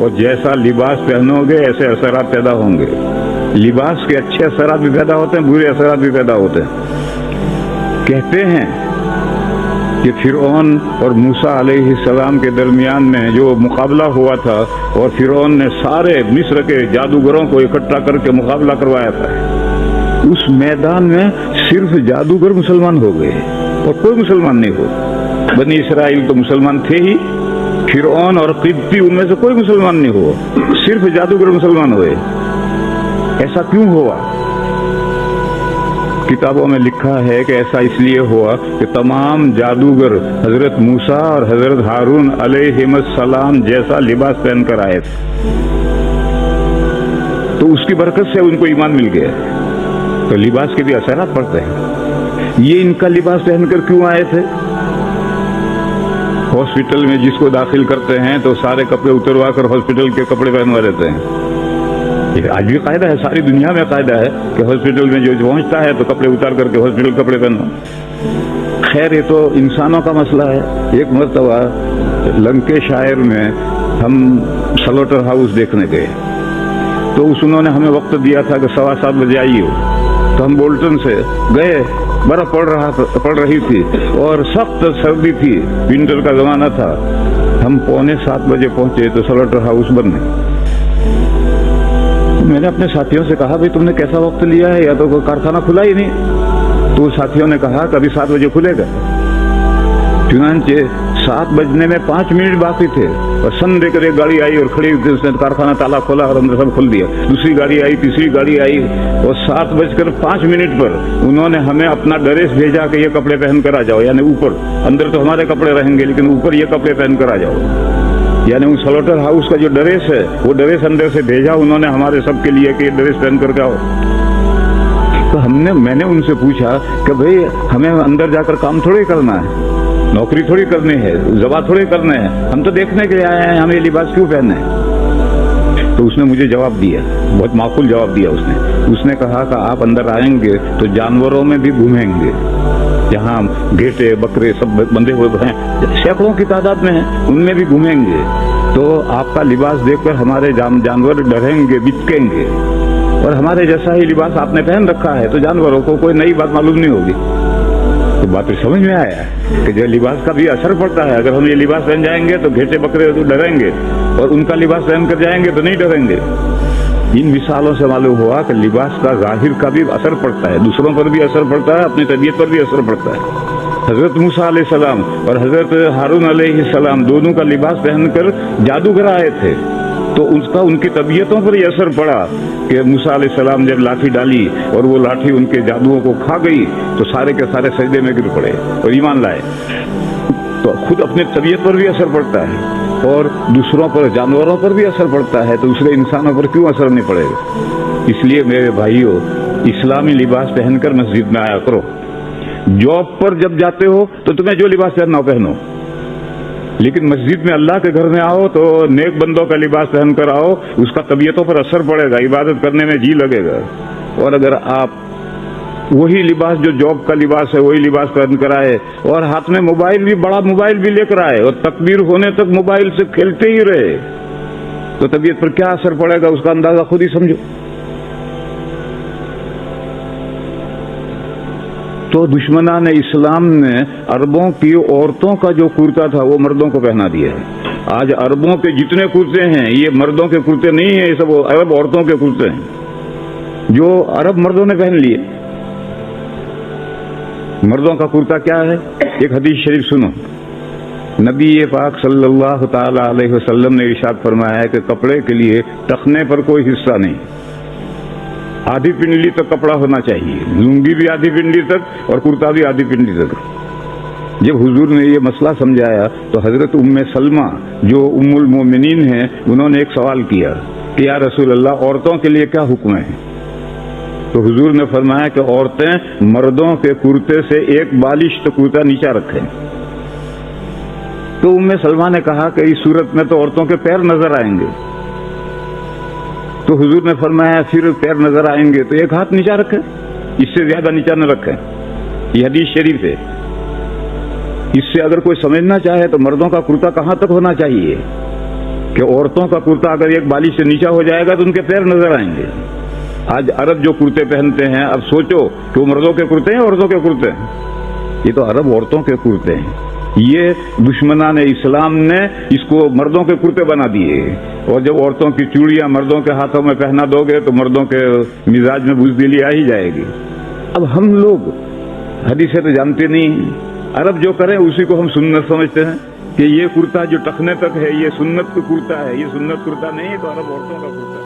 اور جیسا لباس پہنو گے ایسے اثرات پیدا ہوں گے. لباس کے اچھے اثرات بھی پیدا ہوتے ہیں، برے اثرات بھی پیدا ہوتے ہیں. کہتے ہیں کہ فرعون اور موسیٰ علیہ السلام کے درمیان میں جو مقابلہ ہوا تھا، اور فرعون نے سارے مصر کے جادوگروں کو اکٹھا کر کے مقابلہ کروایا تھا، اس میدان میں صرف جادوگر مسلمان ہو گئے اور کوئی مسلمان نہیں ہو. بنی اسرائیل تو مسلمان تھے ہی، فرعون اور قبطی ان میں سے کوئی مسلمان نہیں ہو، صرف جادوگر مسلمان ہوئے. ایسا کیوں ہوا؟ کتابوں میں لکھا ہے کہ ایسا اس لیے ہوا کہ تمام جادوگر حضرت موسیٰ اور حضرت ہارون علیہم السلام جیسا لباس پہن کر آئے تھے، تو اس کی برکت سے ان کو ایمان مل گیا. تو لباس کے بھی اثرات پڑتے ہیں. یہ ان کا لباس پہن کر کیوں آئے تھے؟ ہاسپٹل میں جس کو داخل کرتے ہیں تو سارے کپڑے اتروا کر ہاسپٹل کے کپڑے پہنوا دیتے ہیں. یہ آج بھی قاعدہ ہے، ساری دنیا میں قاعدہ ہے کہ ہاسپٹل میں جو پہنچتا ہے تو کپڑے اتار کر کے ہاسپٹل کپڑے پہنو. خیر یہ تو انسانوں کا مسئلہ ہے. ایک مرتبہ لنکیشائر میں ہم سلوٹر ہاؤس دیکھنے گئے، تو انہوں نے ہمیں وقت دیا تھا کہ 7:15 بجے آئیے. تو ہم بولٹن سے گئے، برف پڑ رہی تھی اور سخت سردی تھی، ونٹر کا زمانہ تھا. ہم 6:45 بجے پہنچے تو سلوٹر ہاؤس بند ہے. میں نے اپنے ساتھیوں سے کہا بھائی تم نے کیسا وقت لیا ہے، یا تو کوئی کارخانہ کھلا ہی نہیں. تو ساتھیوں نے کہا کہ ابھی 7 بجے کھلے گا. چنانچہ 7 بجنے میں 5 منٹ باقی تھے اور سن دے کر ایک گاڑی آئی اور کھڑی ہوئی، اس نے کارخانہ تالا کھولا اور اندر سب کھل دیا. دوسری گاڑی آئی، تیسری گاڑی آئی، اور 7:05 پر انہوں نے ہمیں اپنا ڈریس بھیجا کہ یہ کپڑے پہن کر آ جاؤ. یعنی اوپر، اندر تو ہمارے کپڑے رہیں گے لیکن اوپر یہ کپڑے پہن کر آ جاؤ. یعنی ان سلوٹر ہاؤس کا جو ڈریس ہے وہ ڈریس اندر سے بھیجا انہوں نے ہمارے سب کے لیے کہ یہ ڈریس پہن کر کے آؤ. تو میں نے ان سے پوچھا کہ بھئی ہمیں اندر جا کر کام تھوڑی کرنا ہے، نوکری تھوڑی کرنی ہے، ذبح تھوڑی کرنے ہیں، ہم تو دیکھنے کے لیے آئے ہیں، ہمیں یہ لباس کیوں پہننے ہیں؟ تو اس نے مجھے جواب دیا، بہت معقول جواب دیا. اس نے کہا کہ آپ اندر آئیں گے تو جانوروں میں بھی گھومیں گے، جہاں گھیٹے بکرے سب بندھے ہوئے ہیں، سینکڑوں کی تعداد میں ہیں، ان میں بھی گھومیں گے. تو آپ کا لباس دیکھ کر ہمارے جانور ڈریں گے، بچکیں گے. اور ہمارے جیسا ہی لباس آپ نے پہن رکھا ہے تو جانوروں کو کوئی نئی بات معلوم نہیں ہوگی. تو بات سمجھ میں آیا کہ جو لباس کا بھی اثر پڑتا ہے. اگر ہم یہ لباس پہن جائیں گے تو گھیٹے بکرے تو ڈریں گے، اور ان کا لباس پہن کر جائیں گے تو نہیں ڈریں گے. ان مثالوں سے معلوم ہوا کہ لباس کا ظاہر کا بھی اثر پڑتا ہے، دوسروں پر بھی اثر پڑتا ہے، اپنی طبیعت پر بھی اثر پڑتا ہے. حضرت موسیٰ علیہ السلام اور حضرت ہارون علیہ السلام دونوں کا لباس پہن کر جادوگر آئے تھے، تو ان کی طبیعتوں پر یہ اثر پڑا کہ موسیٰ علیہ السلام جب لاٹھی ڈالی اور وہ لاٹھی ان کے جادوؤں کو کھا گئی تو سارے کے سارے سجدے میں گر پڑے اور ایمان لائے. تو خود اپنے طبیعت پر بھی اثر پڑتا ہے اور دوسروں پر، جانوروں پر بھی اثر پڑتا ہے، تو دوسرے انسانوں پر کیوں اثر نہیں پڑے گا؟ اس لیے میرے بھائیوں، اسلامی لباس پہن کر مسجد میں آیا کرو. جاب پر جب جاتے ہو تو تمہیں جو لباس پہننا ہو پہنو، لیکن مسجد میں اللہ کے گھر میں آؤ تو نیک بندوں کا لباس پہن کر آؤ. اس کا طبیعتوں پر اثر پڑے گا، عبادت کرنے میں جی لگے گا. اور اگر آپ وہی لباس جو جاب کا لباس ہے وہی لباس پہن کر آئے اور ہاتھ میں موبائل بھی، بڑا موبائل بھی لے کر آئے اور تکبیر ہونے تک موبائل سے کھیلتے ہی رہے، تو طبیعت پر کیا اثر پڑے گا اس کا اندازہ خود ہی سمجھو. تو دشمنان اسلام نے عربوں کی عورتوں کا جو کرتا تھا وہ مردوں کو پہنا دیا ہے. آج عربوں کے جتنے کرتے ہیں یہ مردوں کے کرتے نہیں ہیں، یہ سب عرب عورتوں کے کرتے ہیں جو عرب مردوں نے پہن لیے. مردوں کا کرتا کیا ہے؟ ایک حدیث شریف سنو. نبی پاک صلی اللہ تعالی علیہ وسلم نے ارشاد فرمایا ہے کہ کپڑے کے لیے ٹخنے پر کوئی حصہ نہیں، آدھی پنڈلی تک کپڑا ہونا چاہیے، لنگی بھی آدھی پنڈلی تک اور کرتا بھی آدھی پنڈلی تک. جب حضور نے یہ مسئلہ سمجھایا تو حضرت ام سلمہ جو ام المومنین ہیں انہوں نے ایک سوال کیا کہ یا رسول اللہ عورتوں کے لیے کیا حکم ہے؟ تو حضور نے فرمایا کہ عورتیں مردوں کے کرتے سے ایک بالشت کرتا نیچا رکھیں. تو ام سلمہ نے کہا کہ اس صورت میں تو عورتوں کے پیر نظر آئیں گے. تو حضور نے فرمایا پھر پیر نظر آئیں گے تو ایک ہاتھ نیچا رکھیں، اس سے زیادہ نیچا نہ رکھیں. یہ حدیث شریف ہے. اس سے اگر کوئی سمجھنا چاہے تو مردوں کا کرتا کہاں تک ہونا چاہیے کہ عورتوں کا کرتا اگر ایک بالی سے نیچا ہو جائے گا تو ان کے پیر نظر آئیں گے. آج عرب جو کرتے پہنتے ہیں، اب سوچو کہ وہ مردوں کے کرتے ہیں عورتوں کے کرتے ہیں؟ یہ تو عرب عورتوں کے کرتے ہیں. یہ دشمنان اسلام نے اس کو مردوں کے کرتے بنا دیے. اور جب عورتوں کی چوڑیاں مردوں کے ہاتھوں میں پہنا دو گے تو مردوں کے مزاج میں بزدلی آ ہی جائے گی. اب ہم لوگ حدیثیں تو جانتے نہیں ہیں. عرب جو کریں اسی کو ہم سنت سمجھتے ہیں کہ یہ کرتا جو ٹخنے تک ہے یہ سنت کا کرتا ہے. یہ سنت کرتا نہیں ہے، تو عرب عورتوں کا کرتا ہے.